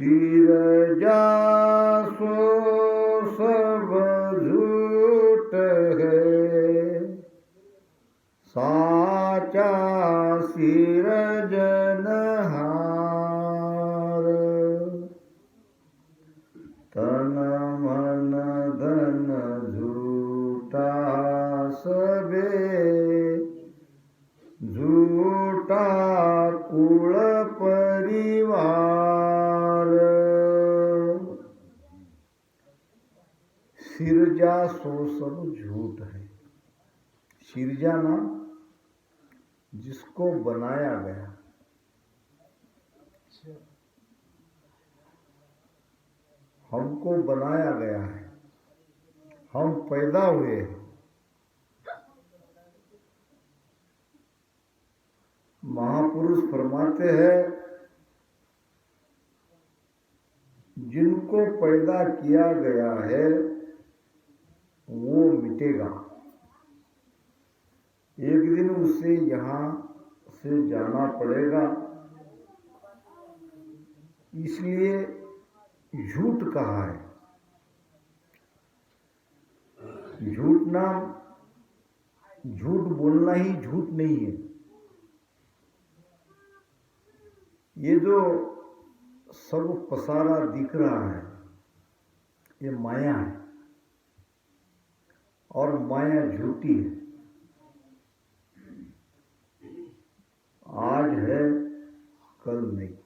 सिरजा सो सब झूठ है, साचा सिरजनहार। तन मन धन झूठा सबे, झूठा कुल परिवार। सिरजा सो सब झूठ है। सिरजा ना जिसको बनाया गया, हमको बनाया गया है, हम पैदा हुए हैं। महापुरुष फरमाते हैं जिनको पैदा किया गया है वो मिटेगा, एक दिन उसे यहाँ से जाना पड़ेगा। इसलिए झूठ कहा है। झूठ नाम, झूठ बोलना ही झूठ नहीं है। ये जो सब पसारा दिख रहा है ये माया है, और माया झूठी है। आज है कल नहीं।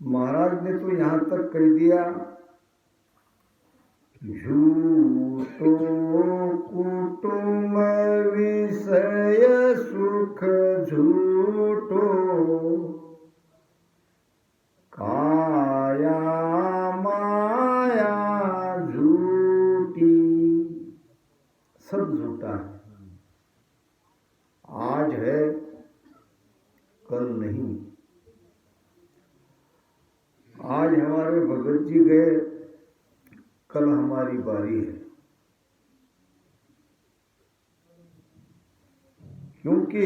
महाराज ने तो यहां तक कह दिया, झूठो कुटुंब विषय सुख झूठो, काया माया झूठी। सब झूठा है। आज है कल नहीं। आज हमारे भगत जी गए, कल हमारी बारी है। क्योंकि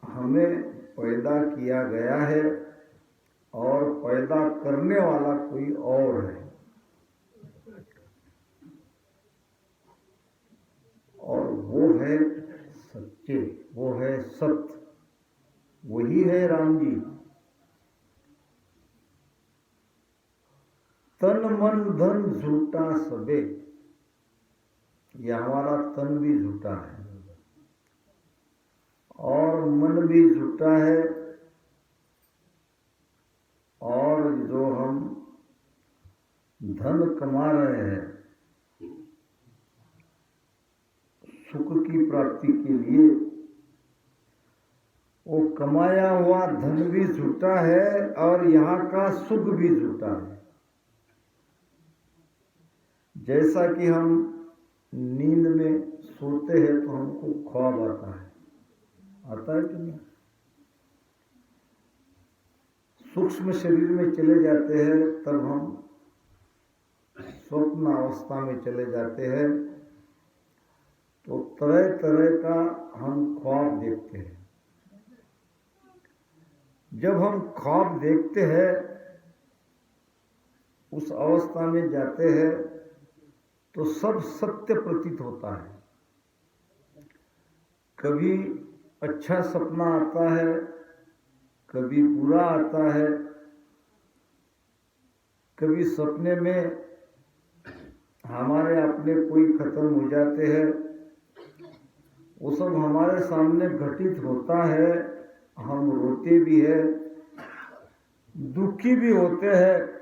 हमें पैदा किया गया है और पैदा करने वाला कोई और है, और वो है सच्चे, वो है सत्य, वही है राम जी। तन मन धन झूठा सबे, ये हमारा तन भी झूठा है और मन भी झूठा है, और जो हम धन कमा रहे हैं सुख की प्राप्ति के लिए, वो कमाया हुआ धन भी झूठा है और यहाँ का सुख भी झूठा है। जैसा कि हम नींद में सोते हैं तो हमको ख्वाब आता है कि नहीं? सूक्ष्म शरीर में चले जाते हैं तब हम स्वप्न अवस्था में चले जाते हैं, तो तरह तरह का हम ख्वाब देखते हैं। जब हम ख्वाब देखते हैं उस अवस्था में जाते हैं तो सब सत्य प्रतीत होता है। कभी अच्छा सपना आता है, कभी बुरा आता है, कभी सपने में हमारे अपने कोई खत्म हो जाते हैं, वो सब हमारे सामने घटित होता है। हम रोते भी हैं, दुखी भी होते हैं।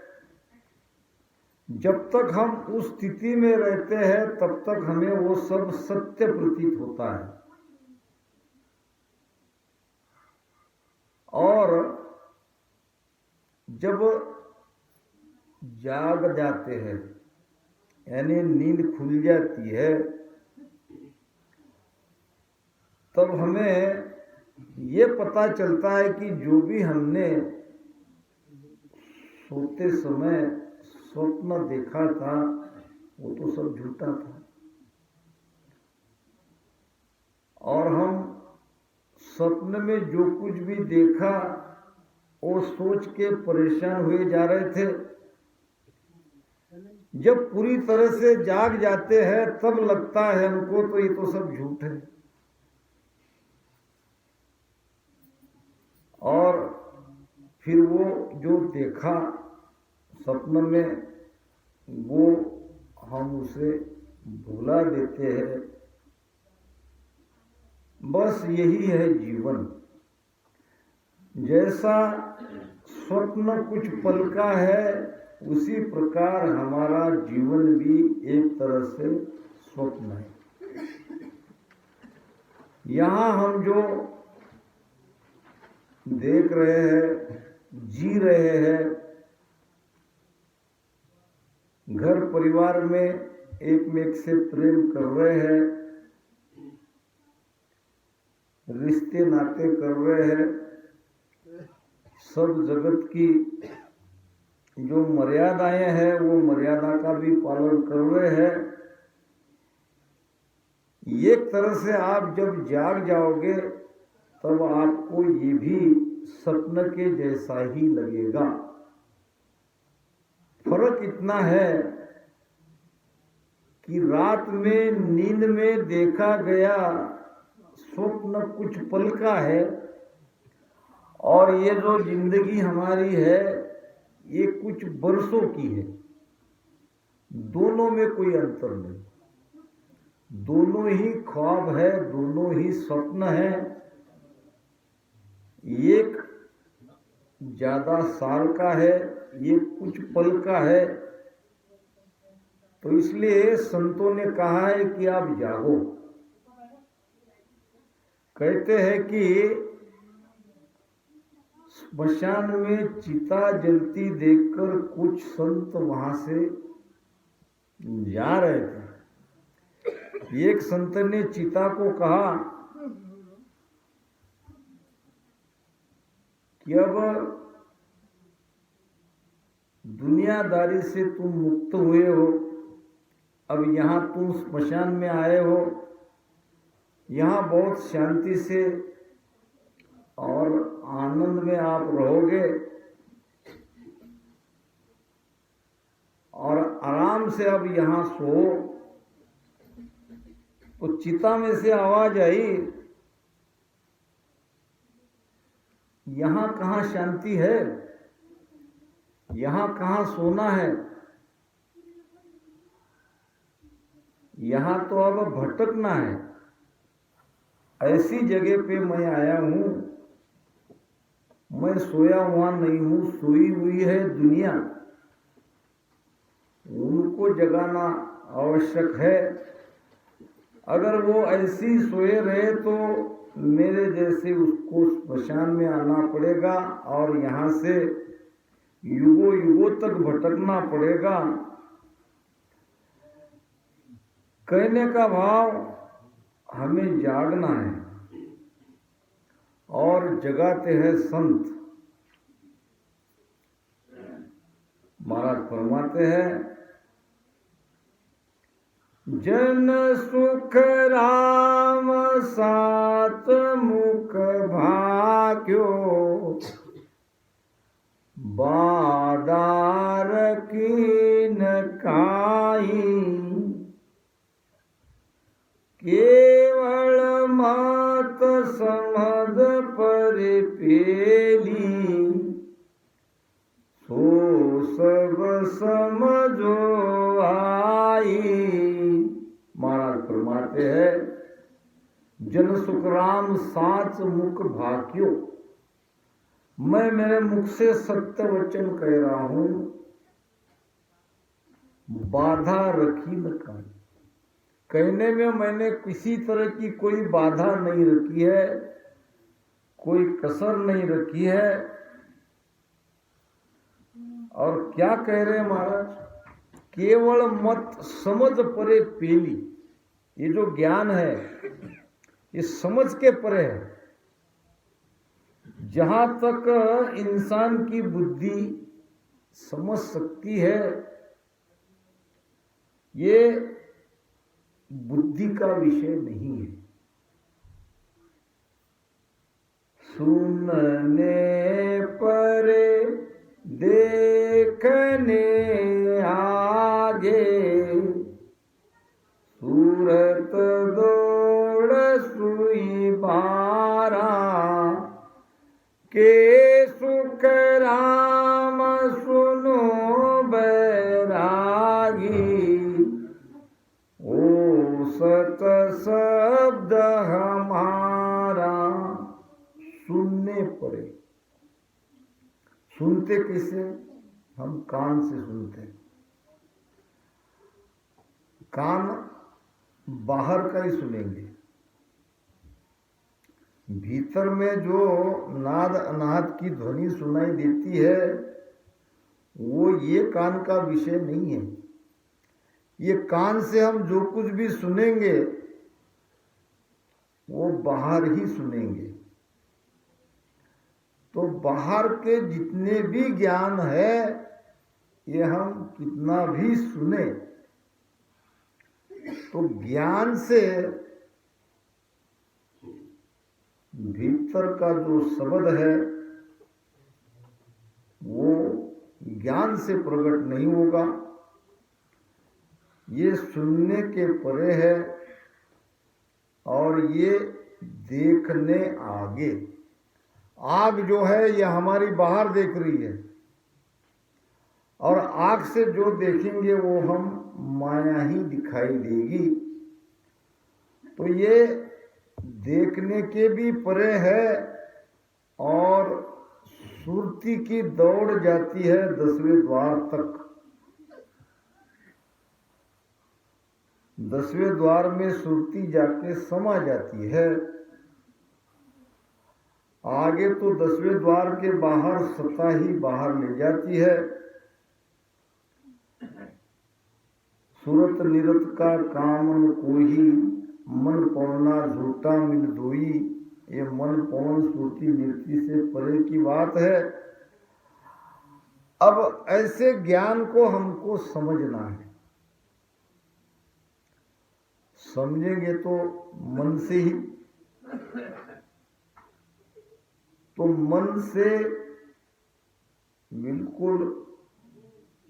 जब तक हम उस स्थिति में रहते हैं तब तक हमें वो सब सत्य प्रतीत होता है, और जब जाग जाते हैं यानी नींद खुल जाती है, तब हमें ये पता चलता है कि जो भी हमने सोते समय स्वप्न देखा था वो तो सब झूठा था, और हम स्वप्न में जो कुछ भी देखा वो सोच के परेशान हुए जा रहे थे। जब पूरी तरह से जाग जाते हैं तब लगता है हमको तो ये तो सब झूठ है। और फिर वो जो देखा स्वप्न में वो हम उसे भुला देते हैं। बस यही है जीवन। जैसा स्वप्न कुछ पल का है उसी प्रकार हमारा जीवन भी एक तरह से स्वप्न है। यहाँ हम जो देख रहे हैं, जी रहे हैं, घर परिवार में एक में एक से प्रेम कर रहे हैं, रिश्ते नाते कर रहे हैं, सब जगत की जो मर्यादाएं हैं वो मर्यादा का भी पालन कर रहे हैं। एक तरह से आप जब जाग जाओगे तब आपको ये भी स्वप्न के जैसा ही लगेगा। फर्क इतना है कि रात में नींद में देखा गया स्वप्न कुछ पल का है और ये जो जिंदगी हमारी है ये कुछ बरसों की है। दोनों में कोई अंतर नहीं, दोनों ही ख्वाब है, दोनों ही स्वप्न है। एक ज्यादा साल का है, ये कुछ पल का है। तो इसलिए संतों ने कहा है कि आप जागो। कहते हैं कि स्मशान में चिता जलती देखकर कुछ संत वहां से जा रहे थे। एक संत ने चिता को कहा कि अब दुनियादारी से तुम मुक्त हुए हो, अब यहाँ तुम स्मशान में आए हो, यहाँ बहुत शांति से और आनंद में आप रहोगे और आराम से अब यहाँ सो। तो चिता में से आवाज आई, यहाँ कहाँ शांति है, यहाँ कहाँ सोना है, यहाँ तो अब भटकना है। ऐसी जगह पे मैं आया हूँ, मैं सोया हुआ नहीं हूँ, सोई हुई है दुनिया। उनको जगाना आवश्यक है। अगर वो ऐसी सोए रहे तो मेरे जैसे उसको स्मशान में आना पड़ेगा और यहाँ से युगों युगों तक भटकना पड़ेगा। कहने का भाव हमें जागना है और जगाते हैं संत। महाराज फरमाते हैं, जन सुख राम सात मुख भाग्यो, बादार कीन काई, केवल मात समझ पर पेली, सो सब समझो आई। महाराज फरमाते हैं, जन सुखराम साच मुख भाग्यो, मैं मेरे मुख से सत्य वचन कह रहा हूं, बाधा रखी न काई। कहने में मैंने किसी तरह की कोई बाधा नहीं रखी है, कोई कसर नहीं रखी है। और क्या कह रहे हैं महाराज, केवल मत समझ परे पेली। ये जो ज्ञान है ये समझ के परे है। जहां तक इंसान की बुद्धि समझ सकती है, ये बुद्धि का विषय नहीं है। सुनने परे देखने आगे, सूरत दौड़ सुई बारा, के सुख राम सुनो बैरागी, ओ सत शब्द हमारा। सुनने पड़े, सुनते किसे? हम कान से सुनते हैं। कान बाहर का ही सुनेंगे, भीतर में जो नाद अनाहत की ध्वनि सुनाई देती है वो ये कान का विषय नहीं है। ये कान से हम जो कुछ भी सुनेंगे वो बाहर ही सुनेंगे। तो बाहर के जितने भी ज्ञान है ये हम कितना भी सुने तो ज्ञान से भीतर का जो शब्द है वो ज्ञान से प्रकट नहीं होगा। ये सुनने के परे है और ये देखने आगे। आग जो है ये हमारी बाहर देख रही है और आँख से जो देखेंगे वो हम माया ही दिखाई देगी। तो ये देखने के भी परे है और सुरती की दौड़ जाती है 10वें द्वार तक। 10वें द्वार में सुरती जाके समा जाती है। आगे तो 10वें द्वार के बाहर सत्ता ही बाहर ले जाती है। सूरत निरत का कामन कोही, मन पौना झूठा मिल दोई। ये मन पौन सुरती मिर्ती से परे की बात है। अब ऐसे ज्ञान को हमको समझना है। समझेंगे तो मन से ही, तो मन से बिल्कुल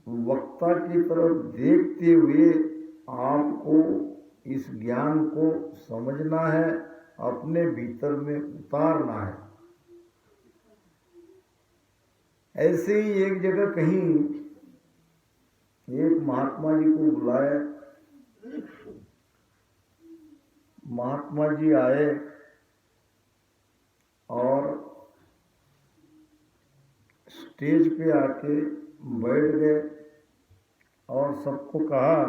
वक्ता की तरफ देखते हुए आपको इस ज्ञान को समझना है, अपने भीतर में उतारना है। ऐसे ही एक जगह कहीं एक महात्मा जी को बुलाया। महात्मा जी आए और स्टेज पे आके बैठ गए और सबको कहा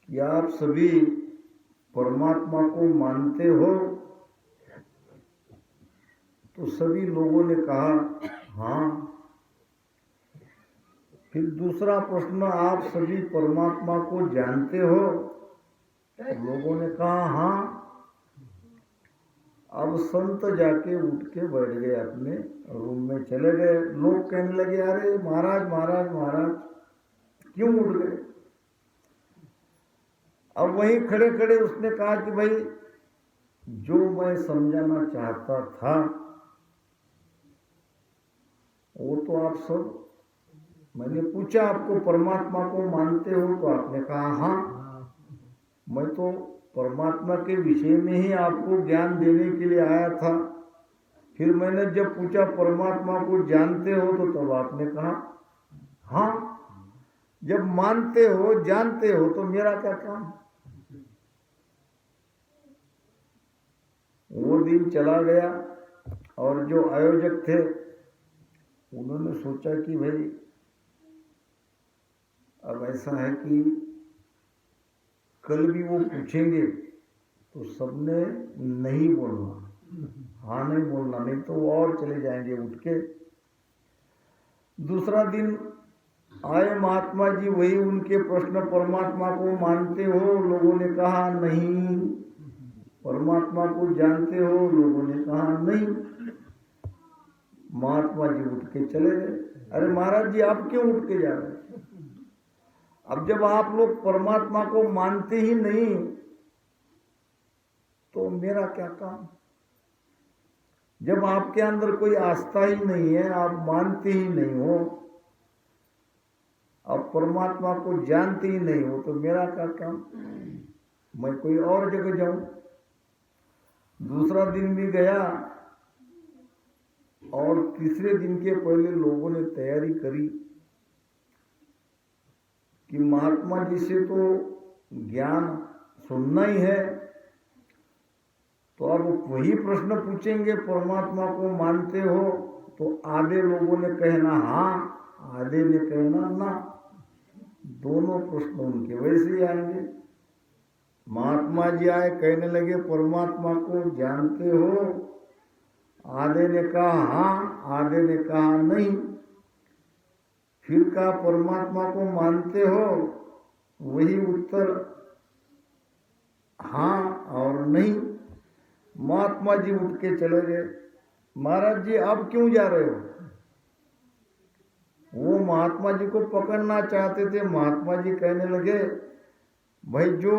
कि आप सभी परमात्मा को मानते हो? तो सभी लोगों ने कहा हाँ। फिर दूसरा प्रश्न, आप सभी परमात्मा को जानते हो? लोगों ने कहा हाँ। अब संत जाके उठ के बैठ गए, अपने रूम में चले गए। लोग कहने लगे अरे महाराज महाराज महाराज क्यों उठ गए? अब वहीं खड़े खड़े उसने कहा कि भाई जो मैं समझाना चाहता था वो तो आप सब, मैंने पूछा आपको परमात्मा को मानते हो? तो आपने कहा हाँ। मैं तो परमात्मा के विषय में ही आपको ज्ञान देने के लिए आया था। फिर मैंने जब पूछा परमात्मा को जानते हो तो तब आपने कहा हाँ। जब मानते हो जानते हो तो मेरा क्या काम? वो दिन चला गया और जो आयोजक थे उन्होंने सोचा कि भाई अब ऐसा है कि कल भी वो पूछेंगे तो सबने नहीं बोलना, हाँ नहीं बोलना, नहीं तो वो और चले जाएंगे उठ के। दूसरा दिन आए महात्मा जी, वही उनके प्रश्न, परमात्मा को मानते हो? लोगों ने कहा नहीं। परमात्मा को जानते हो? लोगों ने कहा नहीं। महात्मा जी उठ के चले गए। अरे महाराज जी आप क्यों उठ के जा रहे हैं? अब जब आप लोग परमात्मा को मानते ही नहीं तो मेरा क्या काम? जब आपके अंदर कोई आस्था ही नहीं है, आप मानते ही नहीं हो, आप परमात्मा को जानते ही नहीं हो, तो मेरा क्या काम? मैं कोई और जगह जाऊं। दूसरा दिन भी गया और तीसरे दिन के पहले लोगों ने तैयारी करी कि महात्मा जी से तो ज्ञान सुनना ही है, तो अब वही प्रश्न पूछेंगे, परमात्मा को मानते हो? तो आधे लोगों ने कहना हाँ, आधे ने कहना ना। दोनों प्रश्न उनके वैसे ही आएंगे। महात्मा जी आए, कहने लगे परमात्मा को जानते हो? आधे ने कहा हाँ, आधे ने कहा नहीं। फिर कहा परमात्मा को मानते हो? वही उत्तर हाँ और नहीं। महात्मा जी उठ के चले गए। महाराज जी अब क्यों जा रहे हो? वो महात्मा जी को पकड़ना चाहते थे। महात्मा जी कहने लगे भाई जो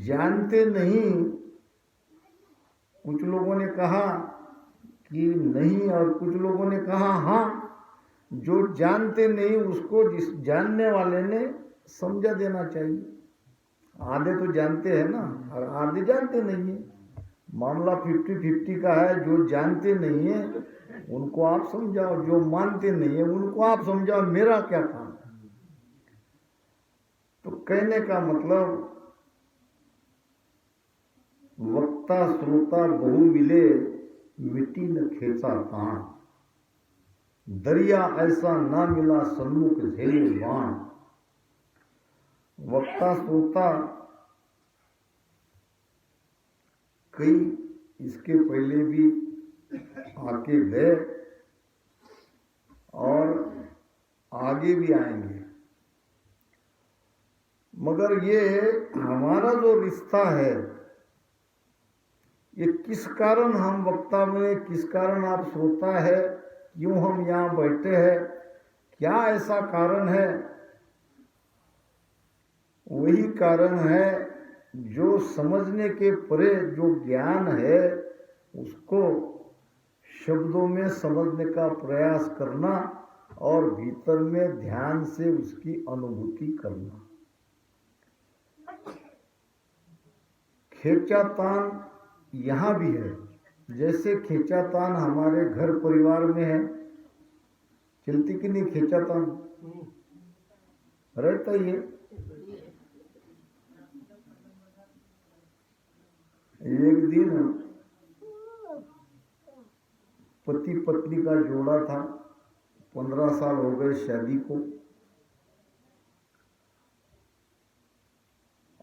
जानते नहीं, कुछ लोगों ने कहा कि नहीं और कुछ लोगों ने कहा हाँ। जो जानते नहीं उसको जिस जानने वाले ने समझा देना चाहिए। आधे तो जानते हैं ना और आधे जानते नहीं है। मामला 50-50 का है। जो जानते नहीं है उनको आप समझाओ, जो मानते नहीं है उनको आप समझाओ, मेरा क्या काम? तो कहने का मतलब वक्ता श्रोता बहु मिले, मिट्टी न खेचा तान। दरिया ऐसा ना मिला सन्मुख झेले बाण। वक्ता श्रोता कई इसके पहले भी आके गए और आगे भी आएंगे, मगर ये हमारा जो रिश्ता है, ये किस कारण हम वक्ता में, किस कारण आप श्रोता है, क्यों हम यहाँ बैठे हैं, क्या ऐसा कारण है? वही कारण है जो समझने के परे जो ज्ञान है उसको शब्दों में समझने का प्रयास करना और भीतर में ध्यान से उसकी अनुभूति करना। खींचातान यहाँ भी है। जैसे खींचातान हमारे घर परिवार में है, चलती कि नहीं खींचातान? रहता ही है। एक दिन पति पत्नी का जोड़ा था, 15 साल हो गए शादी को,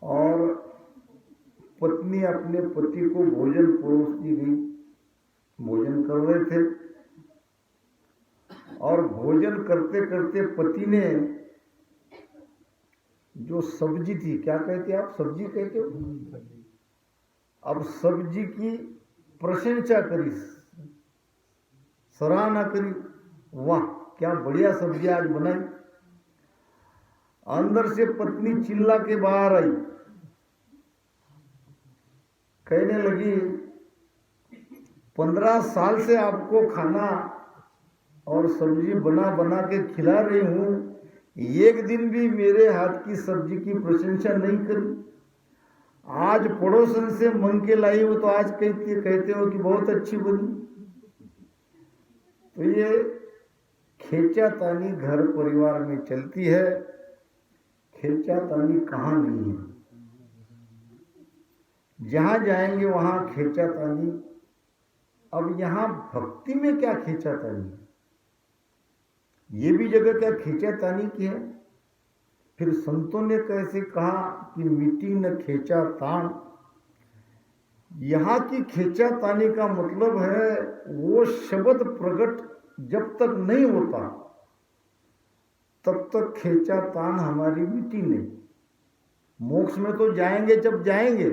और पत्नी अपने पति को भोजन परोसती गई। भोजन कर रहे थे और भोजन करते करते पति ने जो सब्जी थी, क्या कहते आप, सब्जी कहते हो, अब सब्जी की प्रशंसा करी, सराहना करी, वाह क्या बढ़िया सब्जी आज बनाई। अंदर से पत्नी चिल्ला के बाहर आई, कहने लगी 15 साल से आपको खाना और सब्जी बना बना के खिला रही हूँ, एक दिन भी मेरे हाथ की सब्जी की प्रशंसा नहीं करी। आज पड़ोसन से मंग के लाई हो तो आज कहते हो कि बहुत अच्छी बनी। तो ये खींचातानी घर परिवार में चलती है। खींचातानी कहाँ नहीं है, जहां जाएंगे वहां खींचातानी। अब यहाँ भक्ति में क्या खींचातानी, ये भी जगह क्या खींचातानी की है? फिर संतों ने कैसे कहा कि मिट्टी न खींचा तान। यहाँ की खींचातानी का मतलब है वो शब्द प्रकट जब तक नहीं होता तब तक खींचातान हमारी मिट्टी नहीं। मोक्ष में तो जाएंगे जब जाएंगे,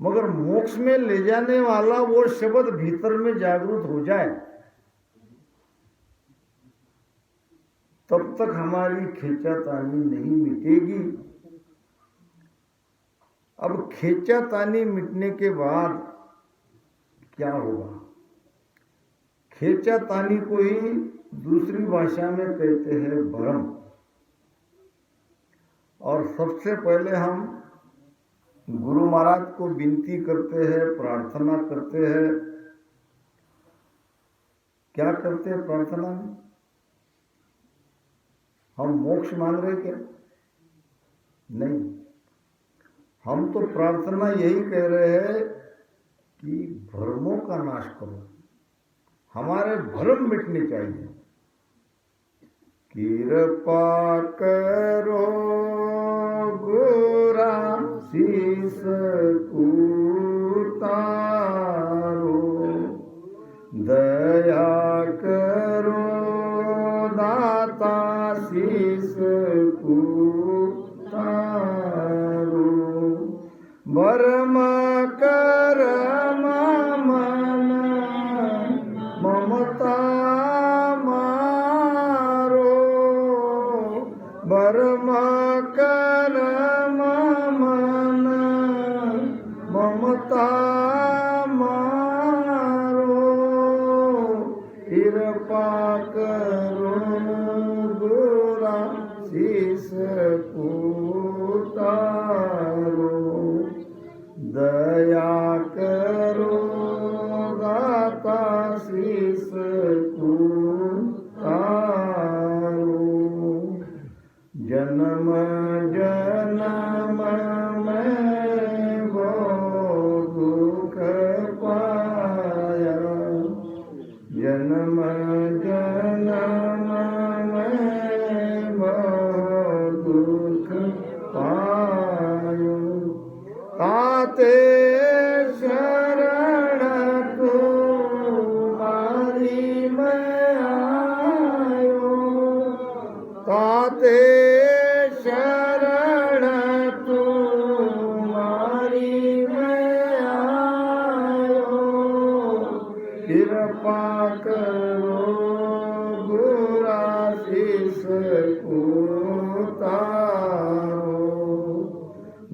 मगर मोक्ष में ले जाने वाला वो शब्द भीतर में जागृत हो जाए तब तक हमारी खींचातानी नहीं मिटेगी। अब खींचातानी मिटने के बाद क्या होगा? खींचातानी को ही दूसरी भाषा में कहते हैं भ्रम। और सबसे पहले हम गुरु महाराज को विनती करते हैं, प्रार्थना करते हैं। क्या करते हैं प्रार्थना में? हम मोक्ष मांग रहे क्या? नहीं, हम तो प्रार्थना यही कह रहे हैं कि भ्रमों का नाश करो, हमारे भ्रम मिटने चाहिए। कृपा करो गोरा शीस उतारो, दया करो दाता शीस उतारो, भरम करम मन ममता भरम करम मन ममता मारो, कृपा करो गोरा शीस उतारो, दया करो दाता शीस उतारो, जन्म जन्म में वो दुख पाया, जन्म जन्म में वो दुख पायो, ताते शरण तुम्हारी मैं आयो, ताते शरण तुम्हारी मैं आयो, कृपा करो गोरा शीस उतारो,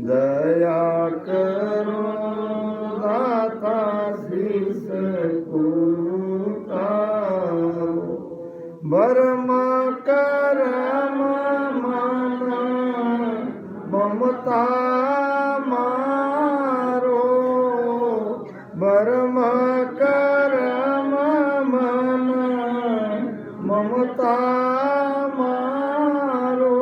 दया करो दाता शीस उतारो, भरम करम मन ममता मारो, भरम करम मन ममता मारो,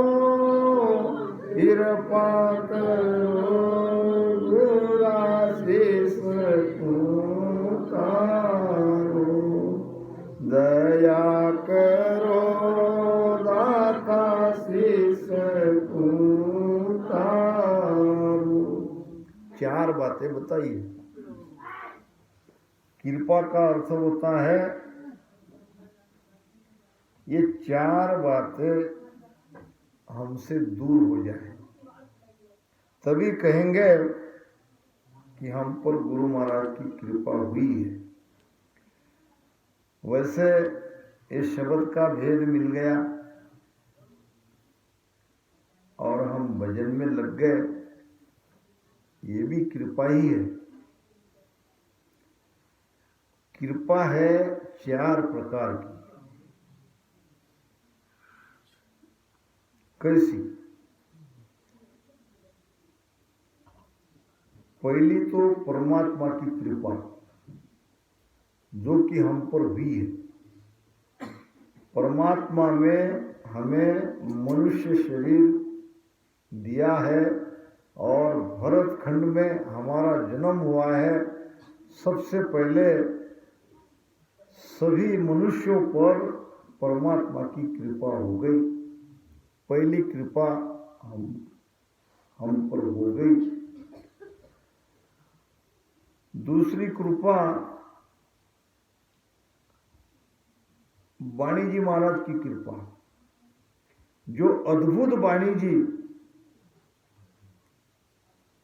कृपा करो गोरा शीस उतारो, दया करो दाता शीस उतारो। चार बातें बताइए। कृपा का अर्थ होता है ये चार बातें हमसे दूर हो जाए, तभी कहेंगे कि हम पर गुरु महाराज की कृपा हुई है। वैसे इस शब्द का भेद मिल गया और हम भजन में लग गए, ये भी कृपा ही है। कृपा है चार प्रकार की। कैसी? पहली तो परमात्मा की कृपा जो कि हम पर हुई है। परमात्मा में हमें मनुष्य शरीर दिया है और भरत खंड में हमारा जन्म हुआ है। सबसे पहले सभी मनुष्यों पर परमात्मा की कृपा हो गई। पहली कृपा हम पर हो गई। दूसरी कृपा वाणी जी महाराज की कृपा, जो अद्भुत वाणी जी,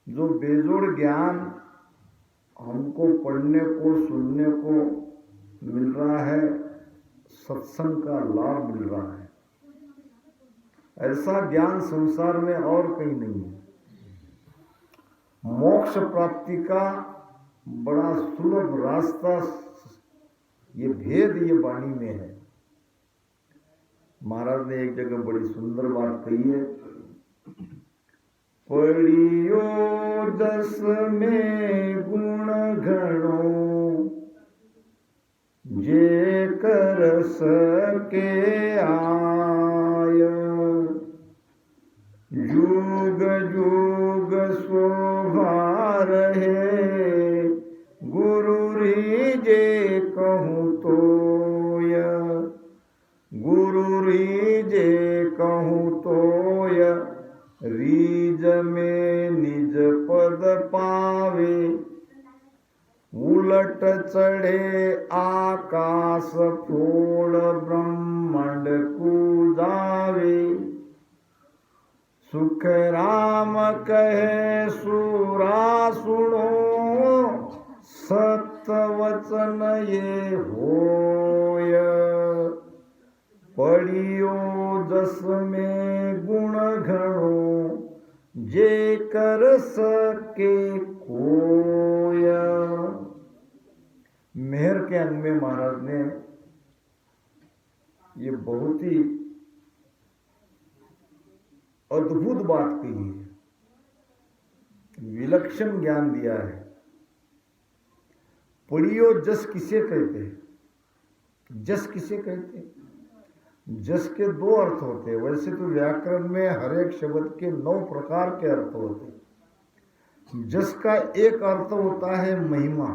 जो बेजोड़ ज्ञान हमको पढ़ने को सुनने को मिल रहा है, सत्संग का लाभ मिल रहा है। ऐसा ज्ञान संसार में और कहीं नहीं है। मोक्ष प्राप्ति का बड़ा सुलभ रास्ता, ये भेद ये वाणी में है। महाराज ने एक जगह बड़ी सुंदर बात कही है, पढ़ियो जस में गुण घणो जे कर सके आय, युग युग शोभा रहे गुरु री जे कहूँ तोय, गुरु री जे कहूँ तोय, रीज में निज पद पावे, उलट चढ़े आकाश फोड़ ब्रह्मांड कूदावे, सुख राम कहे सूरा सुनो, सत्य वचन ये होय, पढ़ियो जस में गुण घणो जे कर सके कोय। मेहर के अंग में महाराज ने ये बहुत ही अद्भुत बात कही है, विलक्षण ज्ञान दिया है। पढ़ियो जस किसे कहते हैं? जस किसे कहते हैं? जस के दो अर्थ होते हैं। वैसे तो व्याकरण में हर एक शब्द के 9 प्रकार के अर्थ होते हैं। जस का एक अर्थ होता है महिमा,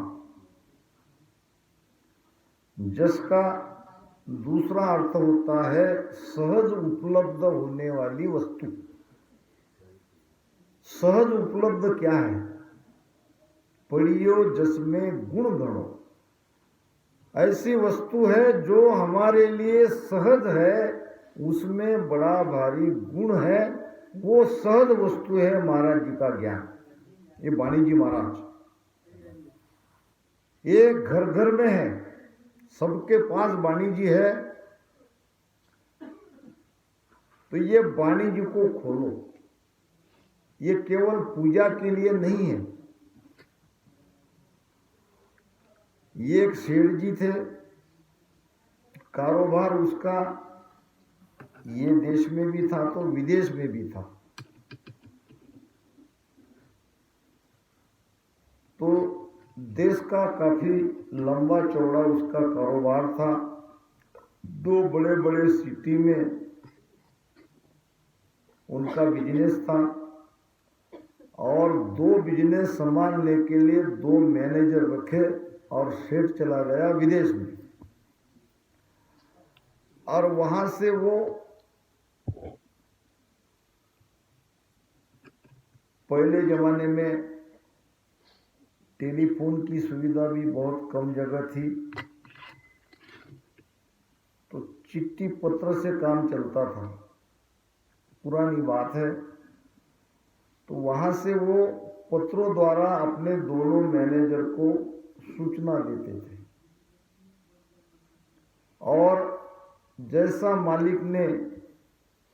जस का दूसरा अर्थ होता है सहज उपलब्ध होने वाली वस्तु। सहज उपलब्ध क्या है? पढ़ियो जस में गुण गणो, ऐसी वस्तु है जो हमारे लिए सहज है, उसमें बड़ा भारी गुण है, वो सहज वस्तु है महाराज जी का ज्ञान। ये वाणी जी महाराज, ये घर घर में है, सबके पास वाणी जी है। तो ये वाणी जी को खोलो, ये केवल पूजा के लिए नहीं है। ये एक सेठ जी थे, कारोबार उसका ये देश में भी था तो विदेश में भी था। तो देश का काफी लंबा चौड़ा उसका कारोबार था। 2 बड़े बड़े सिटी में उनका बिजनेस था और 2 बिजनेस संभालने के लिए 2 मैनेजर रखे और सेठ चला गया विदेश में। और वहां से वो पहले जमाने में टेलीफोन की सुविधा भी बहुत कम जगह थी, तो चिट्ठी पत्र से काम चलता था, पुरानी बात है। तो वहां से वो पत्रों द्वारा अपने दोनों मैनेजर को सूचना देते थे और जैसा मालिक ने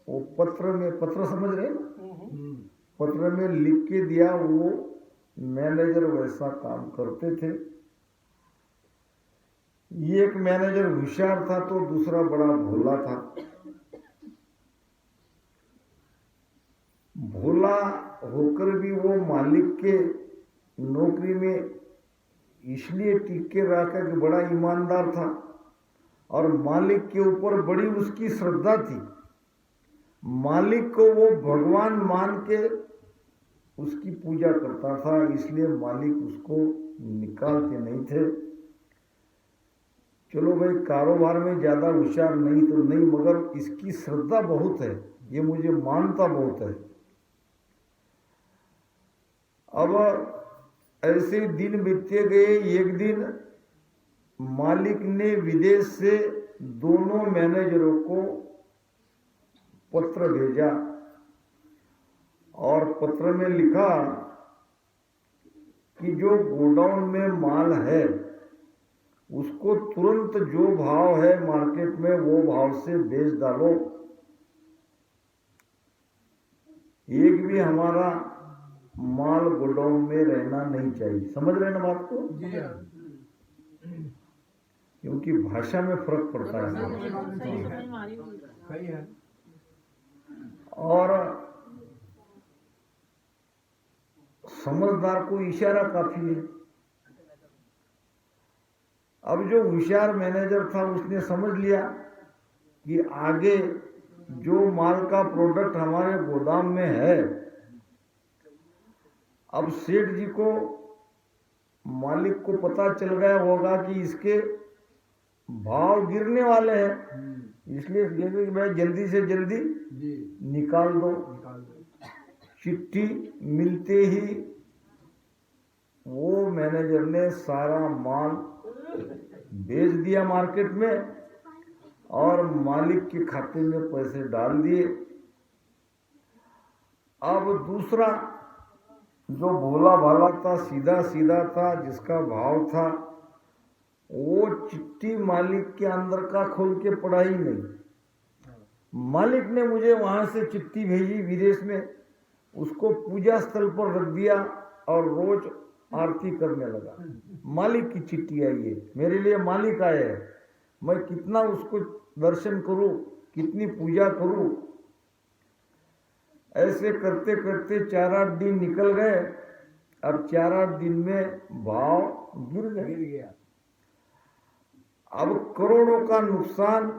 वो पत्र में, पत्र समझ रहे, पत्र में लिख के दिया, वो मैनेजर वैसा काम करते थे। ये एक मैनेजर होशियार था तो दूसरा बड़ा भोला था। भोला होकर भी वो मालिक के नौकरी में इसलिए टिक के रखा कि बड़ा ईमानदार था और मालिक के ऊपर बड़ी उसकी श्रद्धा थी। मालिक को वो भगवान मान के उसकी पूजा करता था, इसलिए मालिक उसको निकालते नहीं थे। चलो भाई, कारोबार में ज्यादा होशियार नहीं तो नहीं, मगर इसकी श्रद्धा बहुत है, ये मुझे मानता बहुत है। अब ऐसे दिन बीतते गए। एक दिन मालिक ने विदेश से दोनों मैनेजरों को पत्र भेजा और पत्र में लिखा कि जो गोडाउन में माल है उसको तुरंत जो भाव है मार्केट में वो भाव से बेच डालो। एक भी हमारा माल गोडाउन में रहना नहीं चाहिए। समझ रहे ना बात को? जी हाँ। क्योंकि भाषा में फर्क पड़ता है। सही है। और समझदार को इशारा काफी है। अब जो होशियार मैनेजर था उसने समझ लिया कि आगे जो माल का प्रोडक्ट हमारे गोदाम में है, अब सेठ जी को, मालिक को पता चल गया होगा कि इसके भाव गिरने वाले हैं, इसलिए कहते कि भाई जल्दी से जल्दी जी निकाल दो। निकाल दो। चिट्ठी मिलते ही वो मैनेजर ने सारा माल बेच दिया मार्केट में और मालिक के खाते में पैसे डाल दिए। अब दूसरा जो भोला भाला था, सीधा सीधा था, जिसका भाव था, वो चिट्ठी मालिक के अंदर का खोल के पढ़ा ही नहीं। मालिक ने मुझे वहां से चिट्ठी भेजी विदेश में, उसको पूजा स्थल पर रख दिया और रोज आरती करने लगा। मालिक की चिट्ठी आई है, मेरे लिए मालिक आए हैं, मैं कितना उसको दर्शन करूं, कितनी पूजा करूं। ऐसे करते करते 4-8 दिन निकल गए और 4-8 दिन में भाव गिर गया। अब करोड़ों का नुकसान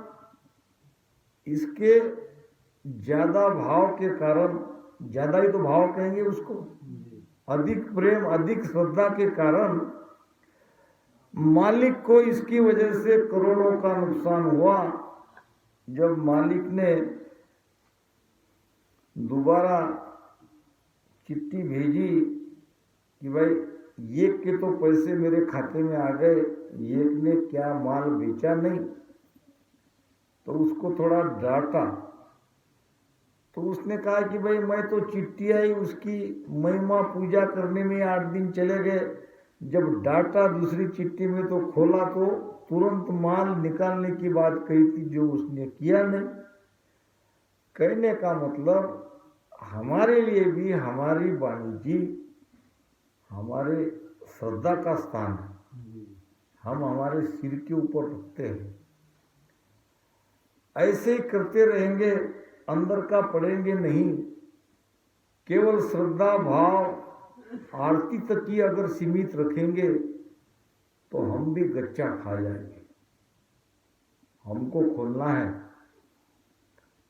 इसके ज्यादा भाव के कारण, ज्यादा ही तो भाव कहेंगे उसको, अधिक प्रेम अधिक श्रद्धा के कारण मालिक को इसकी वजह से करोड़ों का नुकसान हुआ। जब मालिक ने दोबारा चिट्ठी भेजी कि भाई एक के तो पैसे मेरे खाते में आ गए, एक ने क्या माल बेचा नहीं, तो उसको थोड़ा डांटा। तो उसने कहा कि भाई मैं तो चिट्ठी आई, उसकी महिमा पूजा करने में 8 दिन चले गए, जब डाटा दूसरी चिट्ठी में तो खोला तो तुरंत माल निकालने की बात कही थी, जो उसने किया नहीं। कहने का मतलब हमारे लिए भी हमारी वाणी जी हमारे श्रद्धा का स्थान है, हम हमारे सिर के ऊपर रखते हैं। ऐसे ही करते रहेंगे, अंदर का पढ़ेंगे नहीं, केवल श्रद्धा भाव आरती तक ही अगर सीमित रखेंगे तो हम भी गच्चा खा जाएंगे। हमको खोलना है,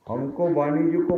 हमको वाणी जी को